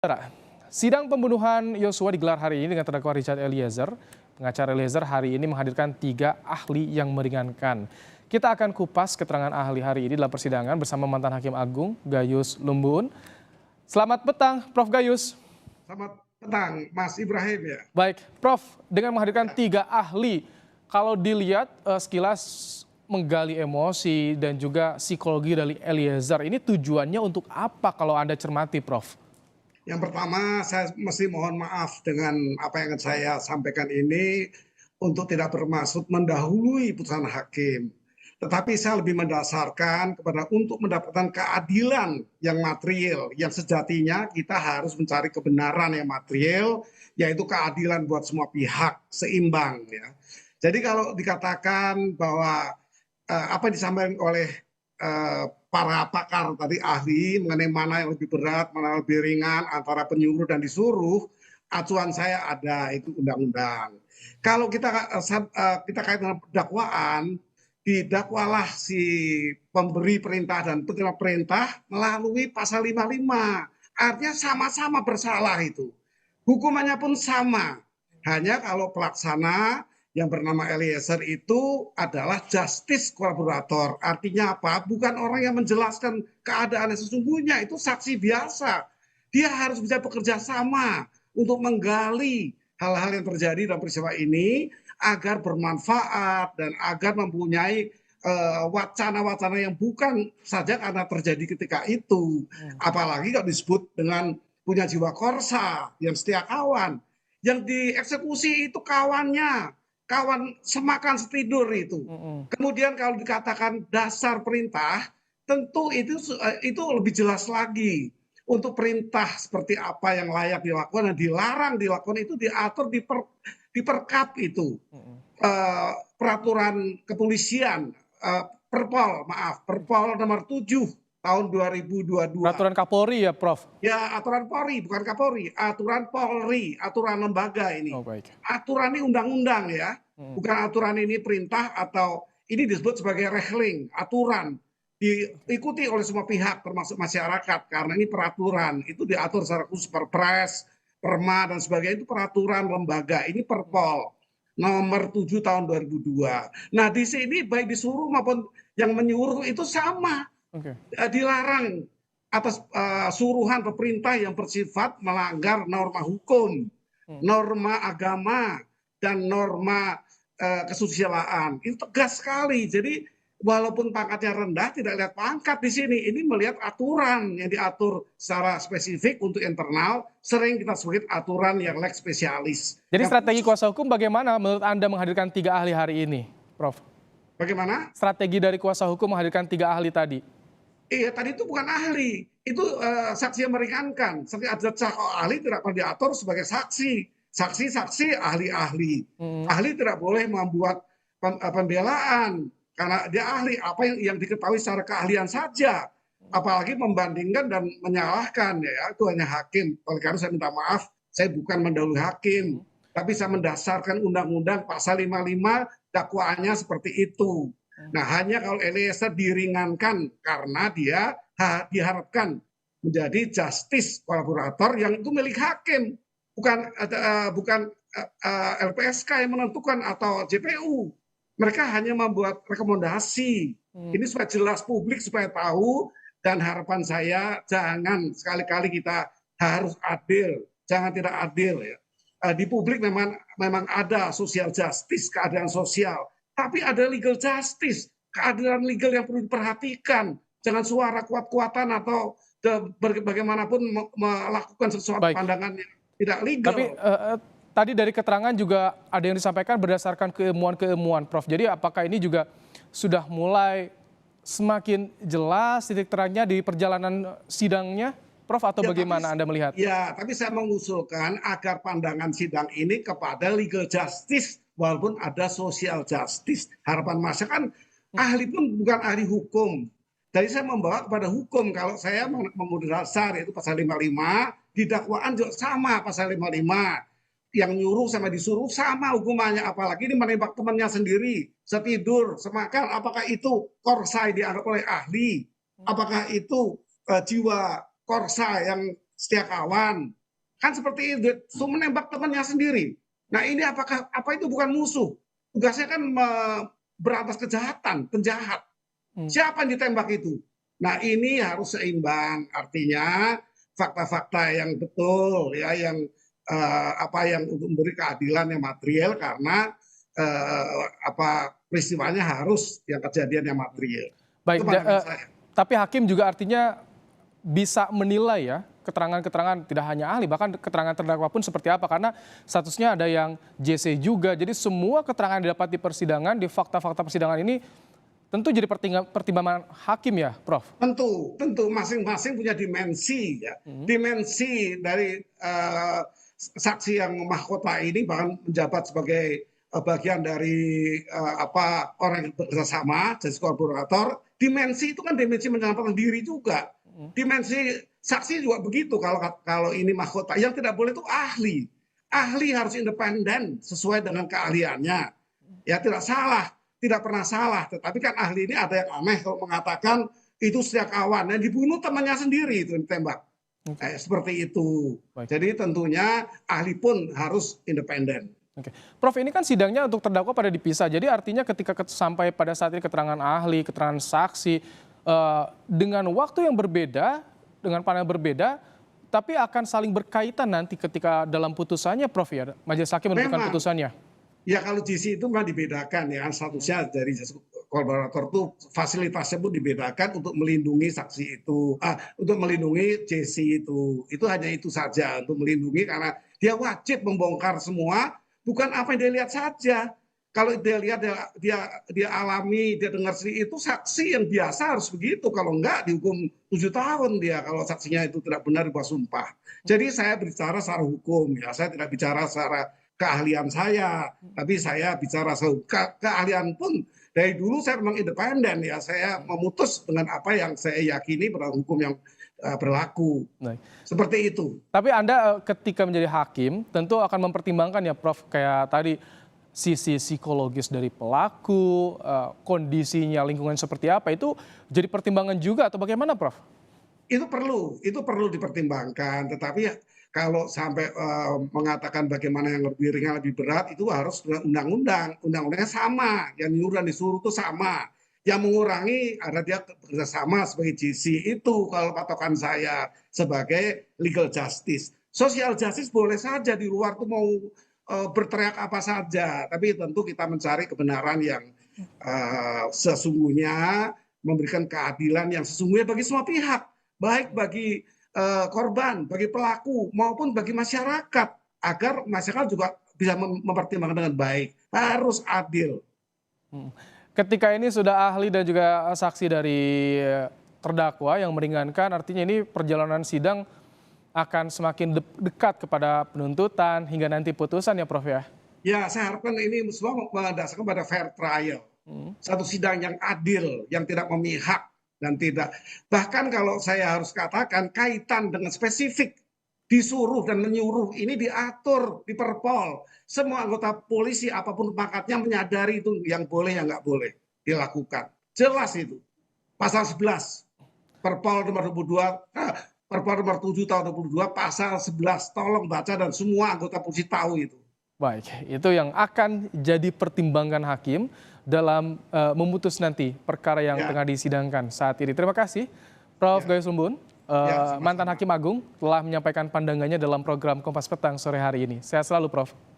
Saudara, sidang pembunuhan Yosua digelar hari ini dengan terdakwa Richard Eliezer. Pengacara Eliezer hari ini menghadirkan 3 ahli yang meringankan. Kita akan kupas keterangan ahli hari ini dalam persidangan bersama mantan Hakim Agung Gayus Lumbun. Selamat petang, Prof. Gayus. Selamat petang, Mas Ibrahim ya. Baik, Prof. Dengan menghadirkan 3 ahli, kalau dilihat sekilas menggali emosi dan juga psikologi dari Eliezer, ini tujuannya untuk apa kalau Anda cermati, Prof? Yang pertama, saya mesti mohon maaf dengan apa yang akan saya sampaikan ini untuk tidak bermaksud mendahului putusan hakim. Tetapi saya lebih mendasarkan kepada untuk mendapatkan keadilan yang material, yang sejatinya kita harus mencari kebenaran yang material, yaitu keadilan buat semua pihak, seimbang ya. Jadi kalau dikatakan bahwa apa yang disampaikan oleh para pakar tadi ahli mengenai mana yang lebih berat, mana yang lebih ringan antara penyuruh dan disuruh, acuan saya ada itu undang-undang. Kalau kita kait dengan dakwaan, didakwalah si pemberi perintah dan penerima perintah melalui pasal 55. Artinya sama-sama bersalah itu. Hukumannya pun sama. Hanya kalau pelaksana yang bernama Eliezer itu adalah justice kolaborator. Artinya apa? Bukan orang yang menjelaskan keadaan yang sesungguhnya, itu saksi biasa. Dia harus bisa bekerja sama untuk menggali hal-hal yang terjadi dalam peristiwa ini agar bermanfaat dan agar mempunyai wacana-wacana yang bukan saja karena terjadi ketika itu. Apalagi kalau disebut dengan punya jiwa korsa, yang setia kawan. Yang dieksekusi itu kawannya, kawan semakan setidur itu. Kemudian kalau dikatakan dasar perintah, tentu itu lebih jelas lagi. Untuk perintah seperti apa yang layak dilakukan dan dilarang dilakukan itu diatur di perkap itu. Peraturan kepolisian, Perpol nomor 7 tahun 2022. Peraturan Kapolri ya, Prof? Ya, aturan Polri, bukan Kapolri, aturan Polri, aturan lembaga ini. Oh, baik. Aturan ini undang-undang ya, bukan aturan ini perintah atau ini disebut sebagai rehling, aturan. Diikuti oleh semua pihak termasuk masyarakat karena ini peraturan, itu diatur secara khusus Perpres, Perma dan sebagainya, itu peraturan lembaga, ini Perpol nomor 7 tahun 2002. Nah, di sini baik disuruh maupun yang menyuruh itu sama. Dilarang atas suruhan atau perintah yang bersifat melanggar norma hukum, norma agama, dan norma kesusilaan. Itu tegas sekali. Jadi walaupun pangkatnya rendah, tidak lihat pangkat di sini. Ini melihat aturan yang diatur secara spesifik untuk internal, sering kita sebut aturan yang leg spesialis. Jadi strategi kuasa hukum bagaimana menurut Anda menghadirkan 3 ahli hari ini, Prof? Bagaimana? Strategi dari kuasa hukum menghadirkan 3 ahli tadi. Iya, tadi itu bukan ahli, itu saksi yang meringankan. Ada ahli tidak perlu diatur sebagai saksi. Saksi-saksi ahli-ahli. Ahli tidak boleh membuat pembelaan karena dia ahli apa yang diketahui secara keahlian saja. Apalagi membandingkan dan menyalahkan ya, itu hanya hakim. Oleh karena saya minta maaf, saya bukan mendahului hakim, tapi saya mendasarkan undang-undang pasal 55 dakwaannya seperti itu. Nah, hanya kalau Eliezer diringankan karena dia diharapkan menjadi justice kolaborator yang itu milik hakim, bukan LPSK yang menentukan atau JPU. Mereka hanya membuat rekomendasi. Ini supaya jelas publik supaya tahu, dan harapan saya jangan sekali-kali kita harus adil, jangan tidak adil ya. Di publik memang ada social justice, keadilan sosial. Tapi ada legal justice, keadilan legal yang perlu diperhatikan. Jangan suara kuat-kuatan atau bagaimanapun melakukan sesuatu pandangan yang tidak legal. Tapi tadi dari keterangan juga ada yang disampaikan berdasarkan keilmuan-keilmuan, Prof. Jadi apakah ini juga sudah mulai semakin jelas titik terangnya di perjalanan sidangnya, Prof, atau ya, bagaimana Anda melihat? Ya, tapi saya mengusulkan agar pandangan sidang ini kepada legal justice walaupun ada social justice. Harapan masyarakat kan ahli pun bukan ahli hukum. Jadi saya membawa kepada hukum. Kalau saya memenuhi dasar yaitu pasal 55, di dakwaan juga sama pasal 55. Yang nyuruh sama disuruh sama hukumannya, apalagi ini menembak temannya sendiri, setidur, semakan. Apakah itu korsa dianggap oleh ahli? Apakah itu jiwa korsa yang setiakawan. Kan seperti itu, menembak temannya sendiri. Nah ini apa itu bukan musuh? Tugasnya kan berantas kejahatan, penjahat. Siapa yang ditembak itu? Nah ini harus seimbang, artinya fakta-fakta yang betul, ya, yang yang untuk memberi keadilan yang material, karena peristiwanya harus yang kejadian yang material. Baik, Itu pandangan saya. tapi hakim juga artinya bisa menilai ya keterangan-keterangan tidak hanya ahli, bahkan keterangan terdakwa pun seperti apa, karena statusnya ada yang JC juga. Jadi semua keterangan yang didapat di persidangan, di fakta-fakta persidangan ini tentu jadi pertimbangan hakim ya, Prof? Tentu masing-masing punya dimensi, ya. Dimensi dari saksi yang mahkota ini bahkan menjabat sebagai bagian dari orang yang bekerja sama, justice collaborator. Dimensi itu kan dimensi menyelamatkan diri juga. Dimensi saksi juga begitu. Kalau ini mahkota, yang tidak boleh itu ahli. Ahli harus independen sesuai dengan keahliannya. Ya tidak salah, tidak pernah salah. Tetapi kan ahli ini ada yang aneh kalau mengatakan itu setiakawan, yang dibunuh temannya sendiri itu ditembak. Seperti itu. Baik. Jadi tentunya ahli pun harus independen. Oke. Prof, ini kan sidangnya untuk terdakwa pada dipisah. Jadi artinya ketika sampai pada saat ini keterangan ahli, keterangan saksi, dengan waktu yang berbeda, dengan panel berbeda, tapi akan saling berkaitan nanti ketika dalam putusannya, Prof, ya, majelis hakim menentukan putusannya. Ya kalau JC itu memang dibedakan ya, statusnya dari kolaborator itu fasilitasnya pun dibedakan untuk melindungi saksi itu, untuk melindungi JC itu hanya itu saja, untuk melindungi karena dia wajib membongkar semua, bukan apa yang dia lihat saja. Kalau dia lihat, dia alami, dia dengar sendiri, itu saksi yang biasa harus begitu. Kalau enggak dihukum 7 tahun dia kalau saksinya itu tidak benar di bawah sumpah. Jadi saya bicara secara hukum, ya, saya tidak bicara secara keahlian saya, tapi saya bicara keahlian pun dari dulu saya memang independen, ya, saya memutus dengan apa yang saya yakini pada hukum yang berlaku. Baik. Seperti itu. Tapi Anda ketika menjadi hakim tentu akan mempertimbangkan ya, Prof, kayak tadi sisi psikologis dari pelaku, kondisinya lingkungan seperti apa, itu jadi pertimbangan juga atau bagaimana, Prof? Itu perlu dipertimbangkan, tetapi kalau sampai mengatakan bagaimana yang lebih ringan, lebih berat, itu harus dengan undang-undangnya sama, yang nyuruh dan disuruh itu sama. Yang mengurangi ada dia bekerjasama sebagai JC, itu kalau patokan saya sebagai legal justice. Social justice boleh saja di luar tuh mau berteriak apa saja, tapi tentu kita mencari kebenaran yang sesungguhnya, memberikan keadilan yang sesungguhnya bagi semua pihak, baik bagi korban, bagi pelaku, maupun bagi masyarakat, agar masyarakat juga bisa mempertimbangkan dengan baik. Harus adil. Ketika ini sudah ahli dan juga saksi dari terdakwa yang meringankan, artinya ini perjalanan sidang akan semakin dekat kepada penuntutan hingga nanti putusan ya, Prof, ya? Ya, saya harapkan ini semua mendasarkan pada fair trial. Satu sidang yang adil, yang tidak memihak, dan tidak. Bahkan kalau saya harus katakan kaitan dengan spesifik, disuruh dan menyuruh, ini diatur di Perpol. Semua anggota polisi apapun pangkatnya menyadari itu yang boleh, yang nggak boleh dilakukan. Jelas itu. Pasal 11, Perpol nomor 22, Perpol nomor 7 tahun 2022, pasal 11. Tolong baca dan semua anggota polisi tahu itu. Baik, itu yang akan jadi pertimbangan hakim dalam memutus nanti perkara yang tengah disidangkan saat ini. Terima kasih, Prof. Gayus Lumbun, mantan Hakim Agung, telah menyampaikan pandangannya dalam program Kompas Petang sore hari ini. Sehat selalu, Prof.